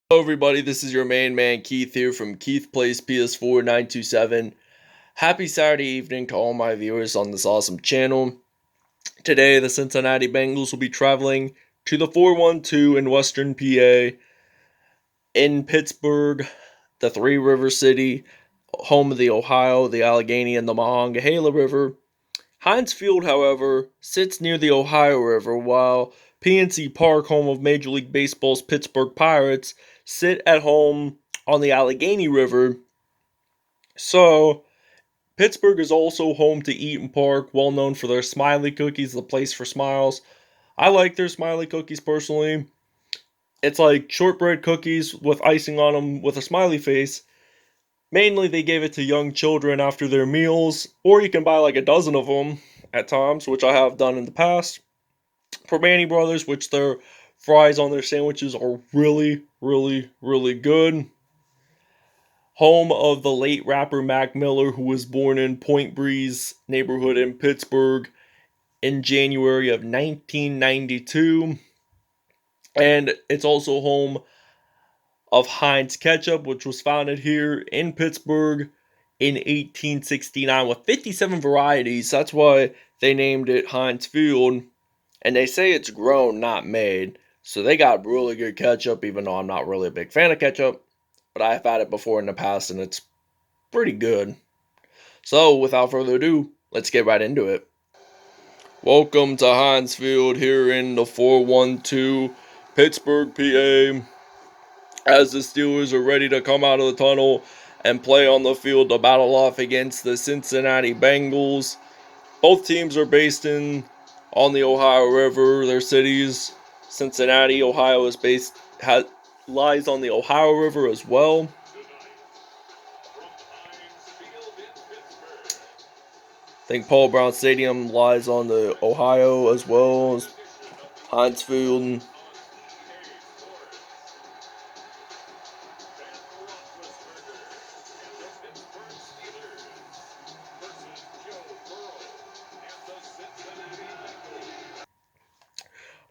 Hello everybody, this is your main man Keith here from Keith Plays PS4 927. Happy Saturday evening to all my viewers on this awesome channel. Today the Cincinnati Bengals will be traveling to the 412 in Western PA in Pittsburgh, the Three River City, home of the Ohio, the Allegheny, and the Mongeleha River. Heinz Field, however, sits near the Ohio River, while PNC Park, home of Major League Baseball's Pittsburgh Pirates, sit at home on the Allegheny River. So, Pittsburgh is also home to Eaton Park, well known for their Smiley Cookies, the place for smiles. I like their Smiley Cookies personally. It's like shortbread cookies with icing on them with a smiley face. Mainly, they gave it to young children after their meals, or you can buy like a dozen of them at times, which I have done in the past. Primanti Bros, which their fries on their sandwiches are really, really, really good. Home of the late rapper Mac Miller, who was born in Point Breeze neighborhood in Pittsburgh in January of 1992. And it's also home of Heinz Ketchup, which was founded here in Pittsburgh in 1869 with 57 varieties. That's why they named it Heinz Field. And they say it's grown, not made. So they got really good ketchup, even though I'm not really a big fan of ketchup. But I have had it before in the past, and it's pretty good. So, without further ado, let's get right into it. Welcome to Heinz Field here in the 412 Pittsburgh, PA. As the Steelers are ready to come out of the tunnel and play on the field to battle off against the Cincinnati Bengals. Both teams are based on the Ohio River. Their cities, Cincinnati, Ohio, lies on the Ohio River as well. I think Paul Brown Stadium lies on the Ohio as well as Heinz Field.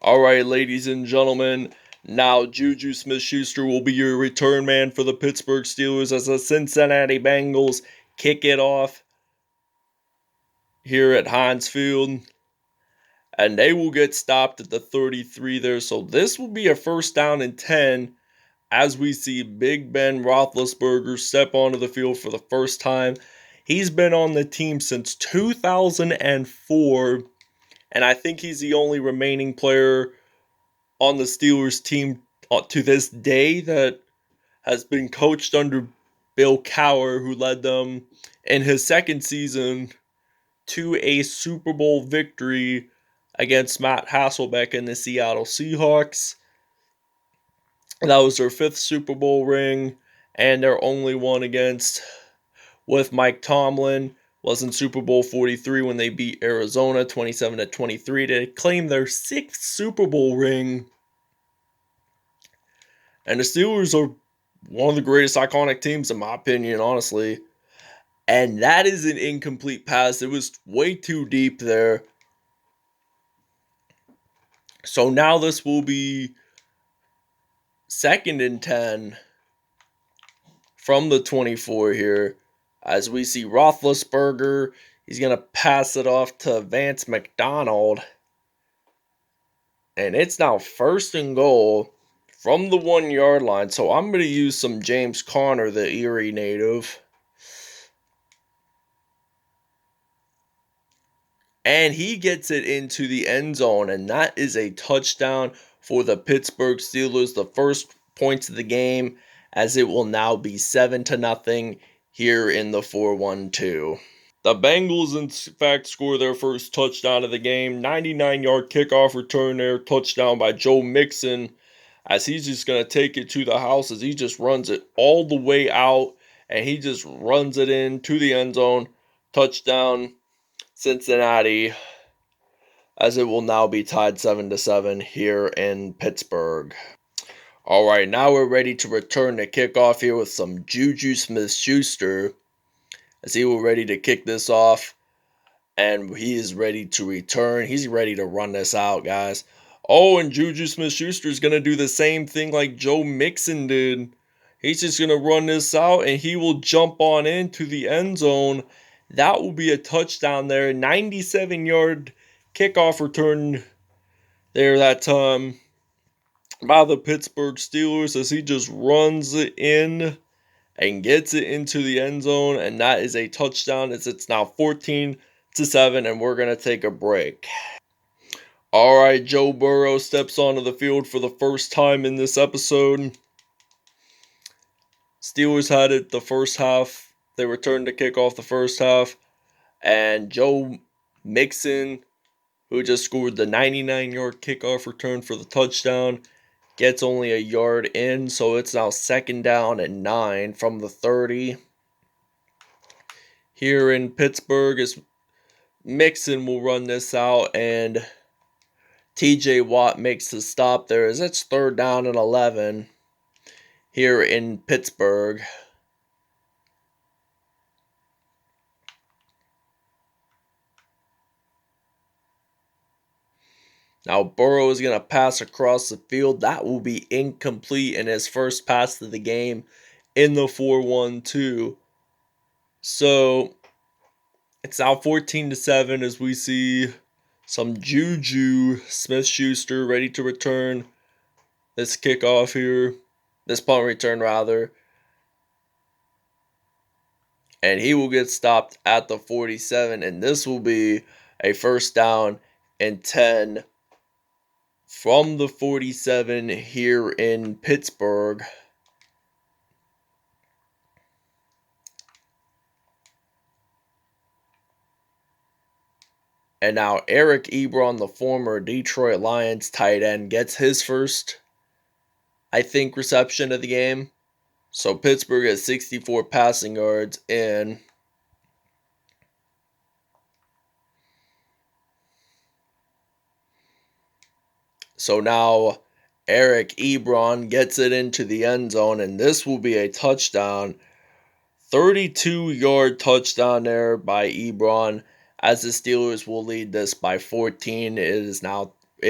Alright, ladies and gentlemen, now JuJu Smith-Schuster will be your return man for the Pittsburgh Steelers as the Cincinnati Bengals kick it off here at Heinz Field. And they will get stopped at the 33 there. So this will be a first down and 10 as we see Big Ben Roethlisberger step onto the field for the first time. He's been on the team since 2004. And I think he's the only remaining player on the Steelers team to this day that has been coached under Bill Cowher, who led them in his second season to a Super Bowl victory against Matt Hasselbeck and the Seattle Seahawks. That was their fifth Super Bowl ring, and their only one against with Mike Tomlin was in Super Bowl 43 when they beat Arizona 27-23 to claim their sixth Super Bowl ring. And the Steelers are one of the greatest iconic teams in my opinion, honestly. And that is an incomplete pass. It was way too deep there. So now this will be second and 10 from the 24 here. As we see Roethlisberger, he's going to pass it off to Vance McDonald. And it's now first and goal from the 1 yard line. So I'm going to use some James Conner, the Erie native. And he gets it into the end zone. And that is a touchdown for the Pittsburgh Steelers. The first points of the game, as it will now be 7-0 here in the 4-1-2. The Bengals, in fact, score their first touchdown of the game. 99-yard kickoff return there. Touchdown by Joe Mixon. As he's just going to take it to the house as he just runs it all the way out. And he just runs it in to the end zone. Touchdown, Cincinnati. As it will now be tied 7-7 here in Pittsburgh. Alright, now we're ready to return the kickoff here with some JuJu Smith-Schuster. As he will ready to kick this off. And he is ready to return. He's ready to run this out, guys. Oh, and JuJu Smith-Schuster is going to do the same thing like Joe Mixon did. He's just going to run this out, and he will jump on into the end zone. That will be a touchdown there. 97-yard kickoff return there that time by the Pittsburgh Steelers as he just runs it in and gets it into the end zone, and that is a touchdown. It's now 14-7, and we're going to take a break. All right, Joe Burrow steps onto the field for the first time in this episode. Steelers had it the first half. They returned to kick off the first half, and Joe Mixon, who just scored the 99-yard kickoff return for the touchdown, gets only a yard in, so it's now 2nd down and 9 from the 30. Here in Pittsburgh, as Mixon will run this out, and TJ Watt makes the stop there as it's 3rd down and 11 here in Pittsburgh. Now Burrow is going to pass across the field. That will be incomplete in his first pass of the game in the 4-1-2. So it's now 14-7 as we see some JuJu Smith-Schuster ready to return this kickoff here. This punt return, rather. And he will get stopped at the 47. And this will be a 1st down and 10 from the 47 here in Pittsburgh. And now Eric Ebron, the former Detroit Lions tight end, gets his first, I think, reception of the game. So Pittsburgh has 64 passing yards in. So now Eric Ebron gets it into the end zone, and this will be a touchdown. 32-yard touchdown there by Ebron, as the Steelers will lead this by 14. It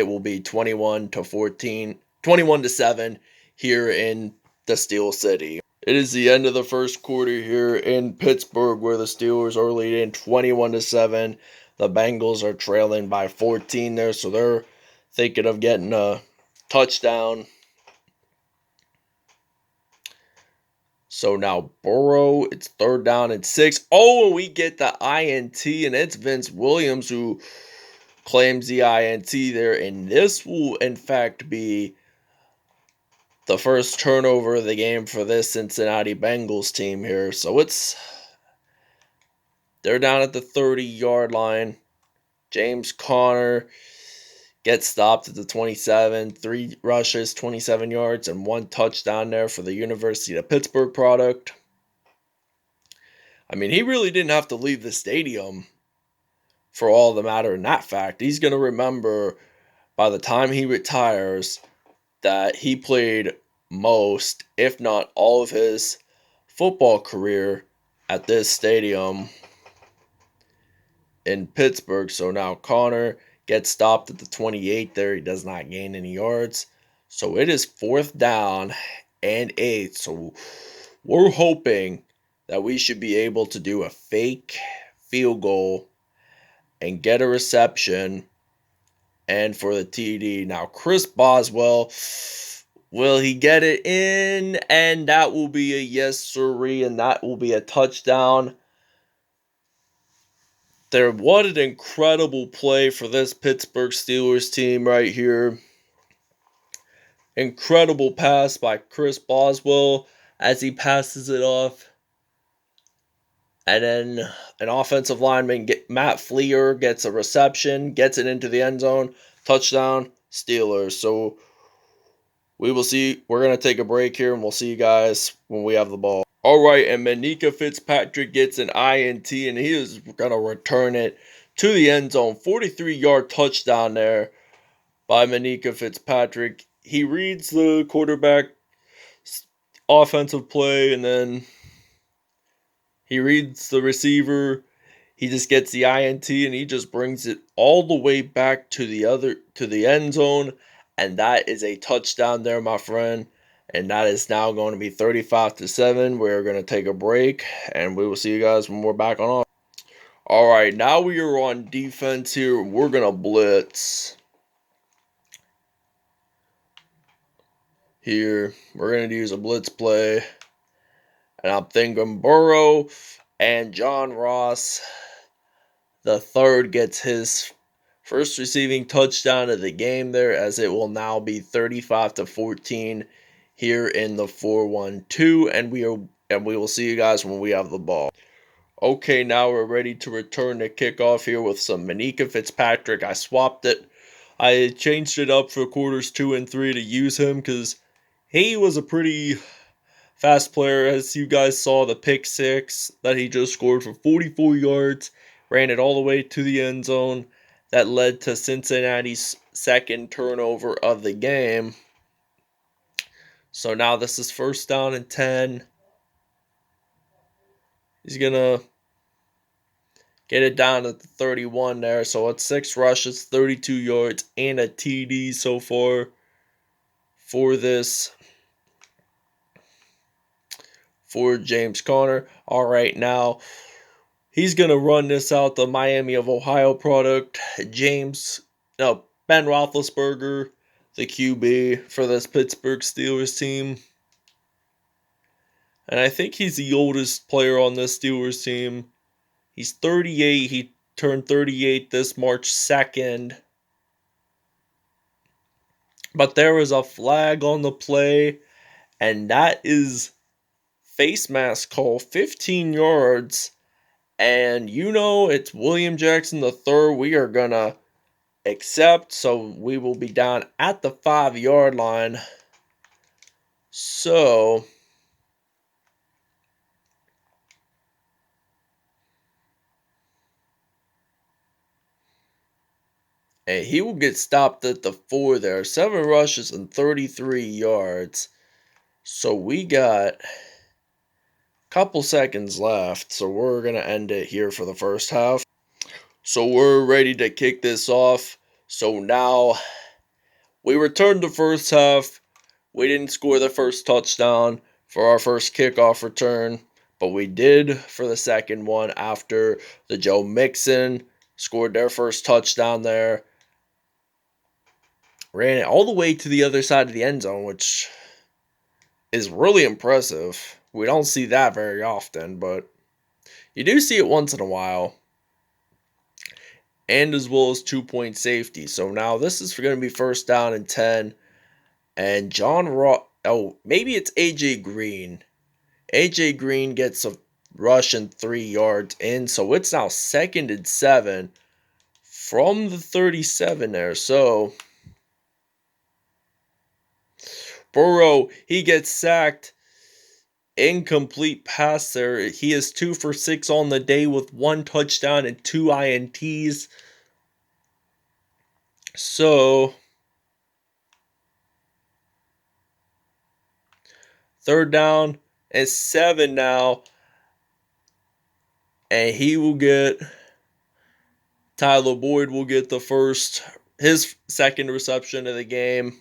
will be 21-7 here in the Steel City. It is the end of the first quarter here in Pittsburgh, where the Steelers are leading 21-7. The Bengals are trailing by 14 there, so they're thinking of getting a touchdown. So now Burrow, it's 3rd down and 6. Oh, we get the INT, and it's Vince Williams who claims the INT there. And this will, in fact, be the first turnover of the game for this Cincinnati Bengals team here. So they're down at the 30-yard line. James Conner gets stopped at the 27, 3 rushes, 27 yards, and 1 touchdown there for the University of Pittsburgh product. I mean, he really didn't have to leave the stadium for all the matter in that fact. He's going to remember by the time he retires that he played most, if not all of his football career at this stadium in Pittsburgh. So now Conner gets stopped at the 28 there. He does not gain any yards. So it is 4th down and 8. So we're hoping that we should be able to do a fake field goal and get a reception and for the TD. Now Chris Boswell, will he get it in? And that will be a yes sirree, and that will be a touchdown. What an incredible play for this Pittsburgh Steelers team right here. Incredible pass by Chris Boswell as he passes it off. And then an offensive lineman, Matt Fleer, gets a reception, gets it into the end zone. Touchdown, Steelers. So we will see. We're going to take a break here, and we'll see you guys when we have the ball. All right, and Minkah Fitzpatrick gets an INT, and he is going to return it to the end zone. 43-yard touchdown there by Minkah Fitzpatrick. He reads the quarterback offensive play, and then he reads the receiver. He just gets the INT and he just brings it all the way back to the end zone, and that is a touchdown there, my friend. And that is now going to be 35-7. We're going to take a break, and we will see you guys when we're back on. All right, now we are on defense here. We're going to blitz. Here, we're going to use a blitz play. And I'm thinking Burrow and John Ross, the third, gets his first receiving touchdown of the game there, as it will now be 35-14 here in the 4-1-2, and we will see you guys when we have the ball. Okay, now we're ready to return the kickoff here with some Manika Fitzpatrick. I swapped it. I changed it up for quarters 2 and 3 to use him because he was a pretty fast player. As you guys saw, the pick six that he just scored for 44 yards, ran it all the way to the end zone. That led to Cincinnati's second turnover of the game. So now this is 1st down and 10. He's going to get it down to the 31 there. So it's 6 rushes, 32 yards, and a TD so far for James Conner. All right, now he's going to run this out the Miami of Ohio product. Ben Roethlisberger, the QB for this Pittsburgh Steelers team. And I think he's the oldest player on this Steelers team. He's 38. He turned 38 this March 2nd. But there was a flag on the play, and that is face mask call, 15 yards. And it's William Jackson III. We are going to accept, so we will be down at the 5-yard line. So and he will get stopped at the 4 there. 7 rushes and 33 yards. So we got a couple seconds left. So we're going to end it here for the first half. So we're ready to kick this off. So now we returned the first half. We didn't score the first touchdown for our first kickoff return, but we did for the second one after the Joe Mixon scored their first touchdown there. Ran it all the way to the other side of the end zone, which is really impressive. We don't see that very often, but you do see it once in a while. And as well as 2-point safety. So now this is going to be 1st down and 10. And maybe it's AJ Green. AJ Green gets a rush and 3 yards in. So it's now 2nd and 7 from the 37 there. So Burrow, he gets sacked. Incomplete pass there. He is 2 for 6 on the day with 1 touchdown and 2 INTs. So 3rd down and 7 now. And Tyler Boyd will get his second reception of the game.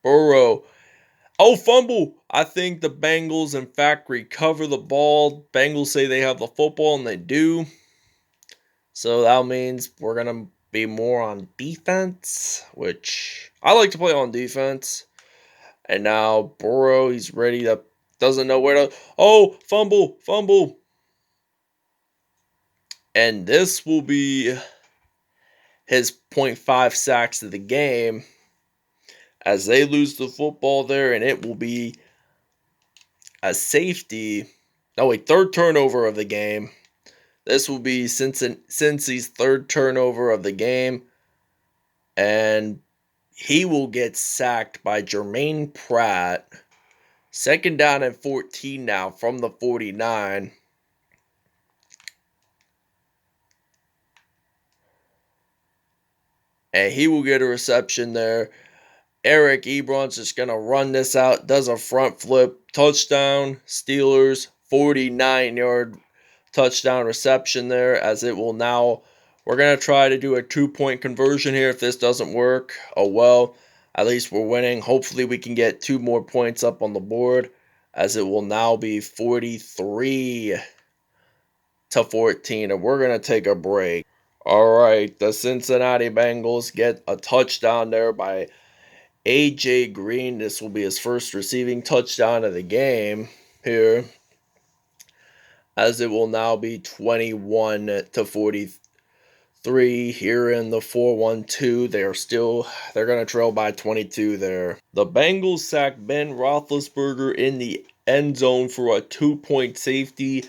Burrow. Fumble. I think the Bengals, in fact, recover the ball. Bengals say they have the football, and they do. So that means we're going to be more on defense, which I like to play on defense. And now Burrow, he's ready to, doesn't know where to, fumble. And this will be his 0.5 sacks of the game as they lose the football there, and it will be a safety. Third turnover of the game. This will be Cincy's 3rd turnover of the game, and he will get sacked by Jermaine Pratt. 2nd down and 14 now from the 49. And he will get a reception there. Eric Ebron's just going to run this out, does a front flip, touchdown, Steelers, 49-yard touchdown reception there, as it will now, we're going to try to do a 2-point conversion here. If this doesn't work, oh well, at least we're winning. Hopefully we can get 2 more points up on the board, as it will now be 43-14, and we're going to take a break. All right, the Cincinnati Bengals get a touchdown there by A.J. Green. This will be his first receiving touchdown of the game here, as it will now be 21-43 here in the 4-1-2. They're going to trail by 22 there. The Bengals sack Ben Roethlisberger in the end zone for a 2-point safety,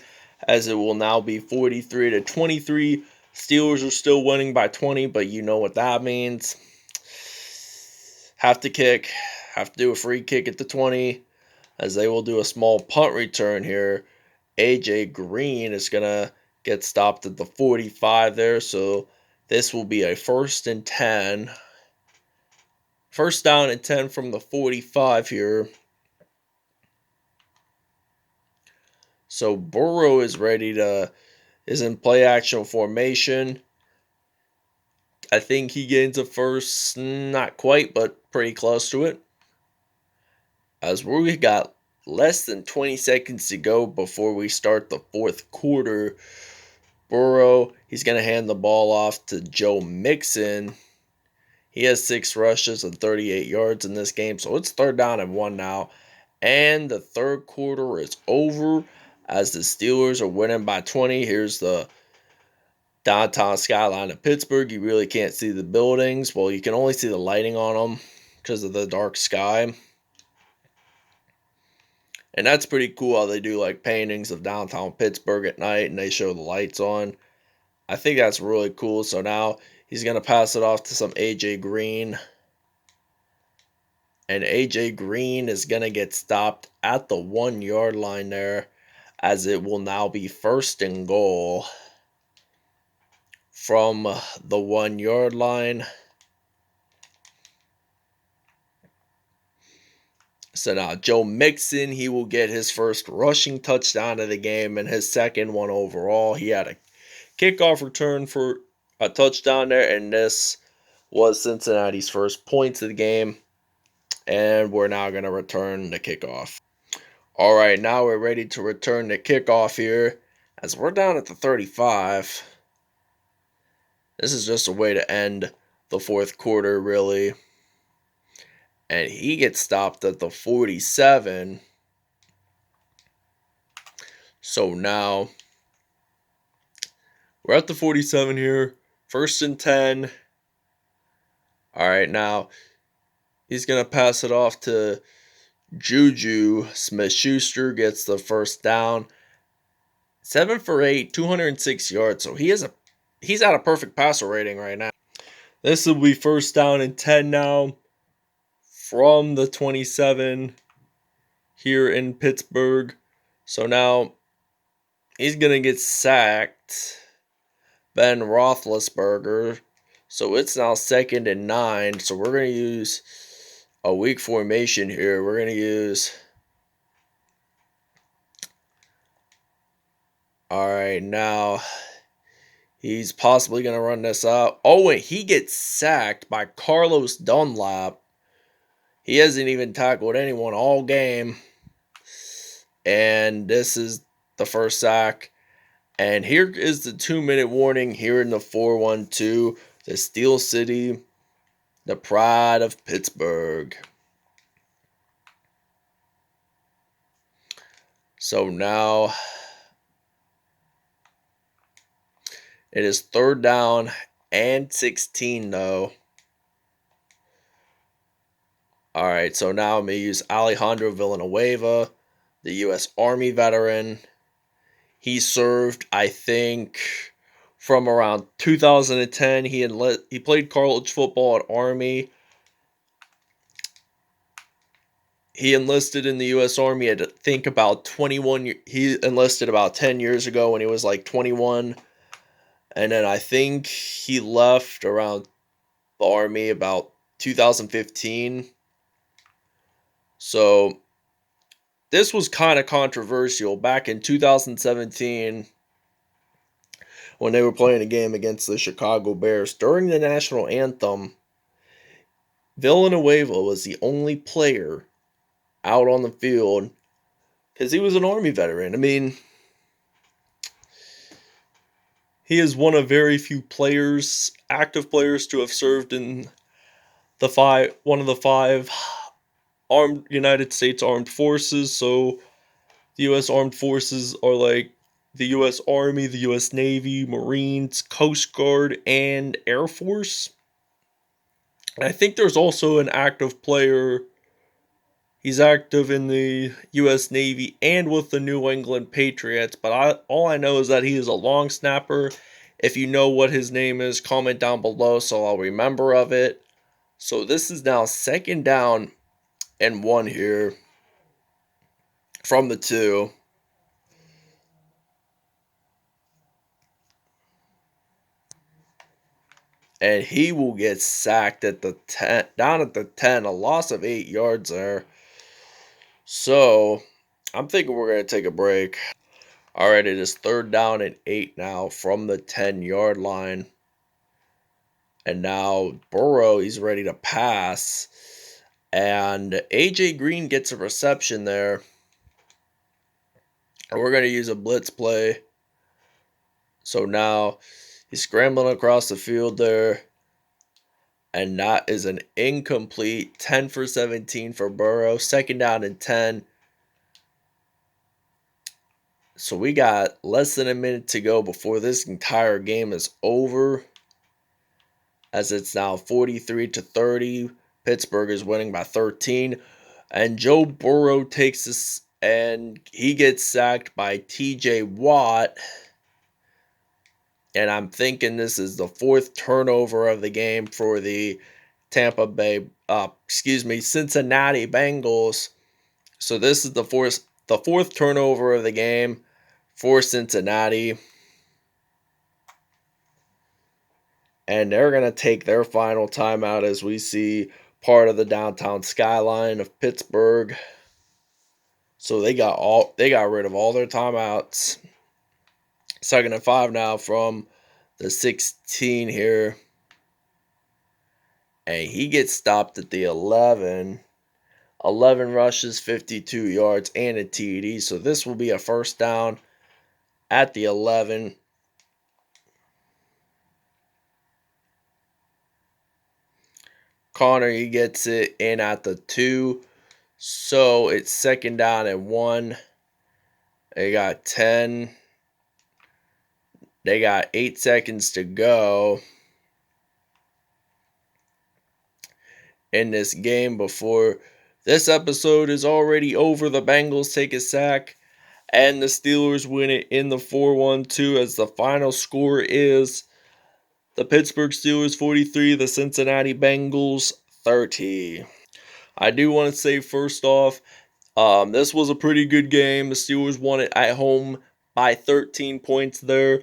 as it will now be 43-23. Steelers are still winning by 20, but you know what that means. Have to do a free kick at the 20, as they will do a small punt return here. A.J. Green is going to get stopped at the 45 there, so this will be a 1st and 10. First down and 10 from the 45 here. So Burrow is in play action formation. I think he gains a first, not quite, but pretty close to it. As we got less than 20 seconds to go before we start the 4th quarter, Burrow, he's going to hand the ball off to Joe Mixon. He has 6 rushes and 38 yards in this game, so it's 3rd down and 1 now. And the 3rd quarter is over, as the Steelers are winning by 20. Here's the downtown skyline of Pittsburgh. You really can't see the buildings. Well, you can only see the lighting on them because of the dark sky. And that's pretty cool how they do like paintings of downtown Pittsburgh at night and they show the lights on. I think that's really cool. So now he's going to pass it off to some A.J. Green. And A.J. Green is going to get stopped at the 1-yard line there, as it will now be 1st and goal from the 1-yard line. So now Joe Mixon, he will get his first rushing touchdown of the game and his 2nd one overall. He had a kickoff return for a touchdown there, and this was Cincinnati's first points of the game. And we're now going to return the kickoff. All right, now we're ready to return the kickoff here, as we're down at the 35. This is just a way to end the 4th quarter, really. And he gets stopped at the 47. So now we're at the 47 here. 1st and 10. All right, now he's going to pass it off to JuJu. Smith-Schuster gets the 1st down. 7 for 8, 206 yards. So he's at a perfect passer rating right now. This will be 1st down and 10 now from the 27 here in Pittsburgh. So now he's going to get sacked, Ben Roethlisberger. So it's now 2nd and 9. So we're going to use a weak formation here. We're going to use... All right, now he's possibly going to run this out. Oh, and he gets sacked by Carlos Dunlap. He hasn't even tackled anyone all game. And this is the first sack. And here is the 2-minute warning here in the 4-1-2. The Steel City, the pride of Pittsburgh. So now it is 3rd down and 16 though. All right, so now I'm going to use Alejandro Villanueva, the U.S. Army veteran. He served, I think, from around 2010. He played college football at Army. He enlisted in the U.S. Army at, I think, about 21. He enlisted about 10 years ago when he was like 21. And then I think he left around the Army about 2015. So this was kind of controversial back in 2017 when they were playing a game against the Chicago Bears. During the national anthem, Villanueva was the only player out on the field because he was an Army veteran. I mean, he is one of very few players, active players, to have served in one of the five armed United States Armed Forces. So the U.S. Armed Forces are like the U.S. Army, the U.S. Navy, Marines, Coast Guard, and Air Force. And I think there's also an active player. He's active in the U.S. Navy and with the New England Patriots. But all I know is that he is a long snapper. If you know what his name is, comment down below so I'll remember of it. So this is now 2nd down and 1 here from the 2. And he will get sacked at the 10, down at the 10, a loss of 8 yards there. So I'm thinking we're going to take a break. All right, it is 3rd down and 8 now from the 10-yard line. And now Burrow, he's ready to pass. And A.J. Green gets a reception there. And we're going to use a blitz play. So now he's scrambling across the field there. And that is an incomplete 10 for 17 for Burrow. 2nd down and 10. So we got less than a minute to go before this entire game is over. As it's now 43-30. Pittsburgh is winning by 13. And Joe Burrow takes this and he gets sacked by TJ Watt. And I'm thinking this is the 4th turnover of the game for the Cincinnati Bengals. So this is the fourth turnover of the game for Cincinnati. And they're going to take their final timeout as we see part of the downtown skyline of Pittsburgh. So they got rid of all their timeouts. 2nd and 5 now from the 16 here. And he gets stopped at the 11. 11 rushes, 52 yards, and a TD. So this will be a 1st down at the 11. Connor, he gets it in at the 2. So it's 2nd down and 1. They got 10. They got 8 seconds to go in this game before this episode is already over. The Bengals take a sack and the Steelers win it in the 4-1-2 as the final score is the Pittsburgh Steelers 43, the Cincinnati Bengals 30. I do want to say first off, this was a pretty good game. The Steelers won it at home by 13 points there.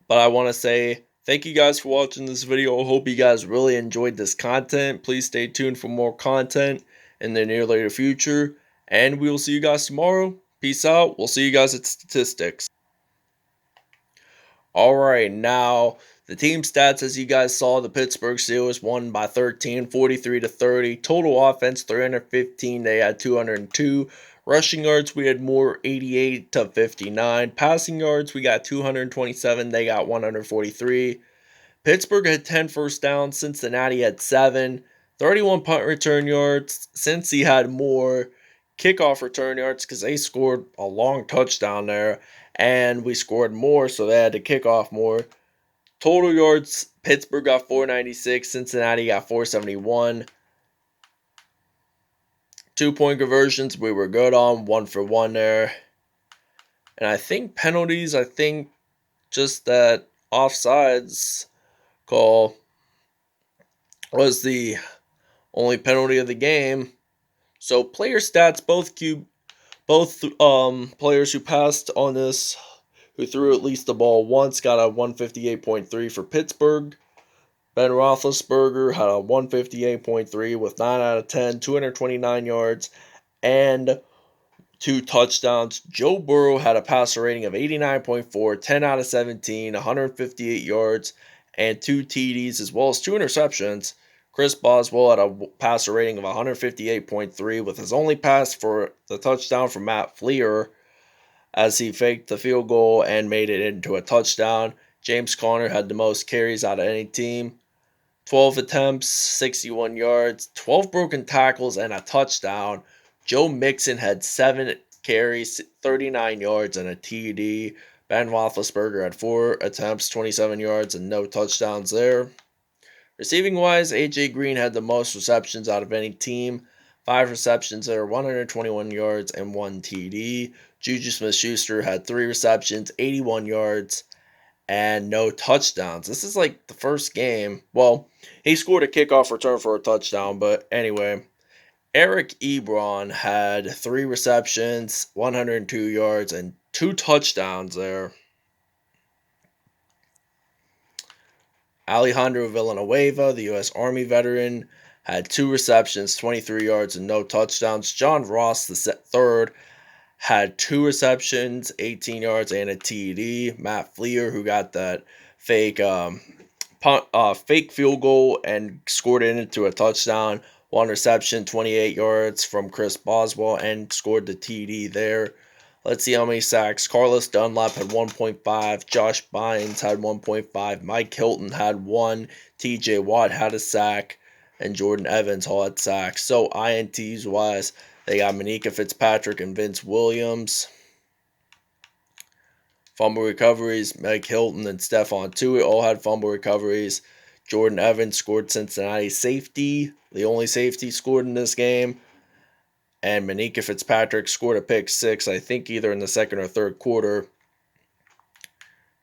But I want to say thank you guys for watching this video. I hope you guys really enjoyed this content. Please stay tuned for more content in the near later future. And we will see you guys tomorrow. Peace out. We'll see you guys at statistics. Alright, now the team stats, as you guys saw, the Pittsburgh Steelers won by 13, 43-30. Total offense, 315. They had 202. Rushing yards, we had more, 88-59. Passing yards, we got 227. They got 143. Pittsburgh had 10 first downs. Cincinnati had 7. 31 punt return yards. Cincy had more kickoff return yards because they scored a long touchdown there. And we scored more, so they had to kick off more. Total yards, Pittsburgh got 496. Cincinnati got 471. 2-point conversions, we were good on, 1 for 1 there. And I think penalties, just that offsides call was the only penalty of the game. So player stats, both players who passed on this, who threw at least the ball once, got a 158.3 for Pittsburgh. Ben Roethlisberger had a 158.3 with 9 out of 10, 229 yards, and 2 touchdowns. Joe Burrow had a passer rating of 89.4, 10 out of 17, 158 yards, and 2 TDs, as well as 2 interceptions. Chris Boswell had a passer rating of 158.3, with his only pass for the touchdown from Matt Fleer, as he faked the field goal and made it into a touchdown. James Conner had the most carries out of any team. 12 attempts, 61 yards, 12 broken tackles, and a touchdown. Joe Mixon had 7 carries, 39 yards, and a TD. Ben Roethlisberger had 4 attempts, 27 yards, and no touchdowns there. Receiving wise, AJ Green had the most receptions out of any team. 5 receptions there, 121 yards, and 1 TD. JuJu Smith-Schuster had 3 receptions, 81 yards, and no touchdowns. This is like the first game. Well, he scored a kickoff return for a touchdown, but anyway. Eric Ebron had 3 receptions, 102 yards, and 2 touchdowns there. Alejandro Villanueva, the U.S. Army veteran, had 2 receptions, 23 yards, and no touchdowns. John Ross, the third, had 2 receptions, 18 yards, and a TD. Matt Fleer, who got that fake field goal and scored it into a touchdown. 1 reception, 28 yards from Chris Boswell, and scored the TD there. Let's see how many sacks. Carlos Dunlap had 1.5. Josh Bynes had 1.5. Mike Hilton had 1. TJ Watt had a sack. And Jordan Evans all had sacks. So INTs wise, they got Manika Fitzpatrick and Vince Williams. Fumble recoveries, Mike Hilton and Stephon Tuitt all had fumble recoveries. Jordan Evans scored Cincinnati safety, the only safety scored in this game. And Manika Fitzpatrick scored a pick 6, I think either in the second or third quarter.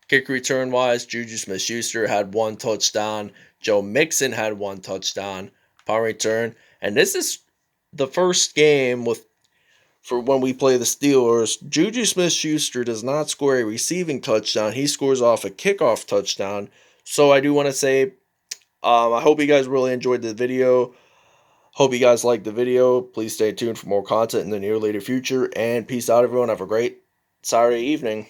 Kick return wise, JuJu Smith-Schuster had 1 touchdown. Joe Mixon had 1 touchdown. Punt return. And this is the first game for when we play the Steelers. JuJu Smith-Schuster does not score a receiving touchdown. He scores off a kickoff touchdown. So I do want to say, I hope you guys really enjoyed the video. Hope you guys liked the video. Please stay tuned for more content in the near later future. And peace out, everyone. Have a great Saturday evening.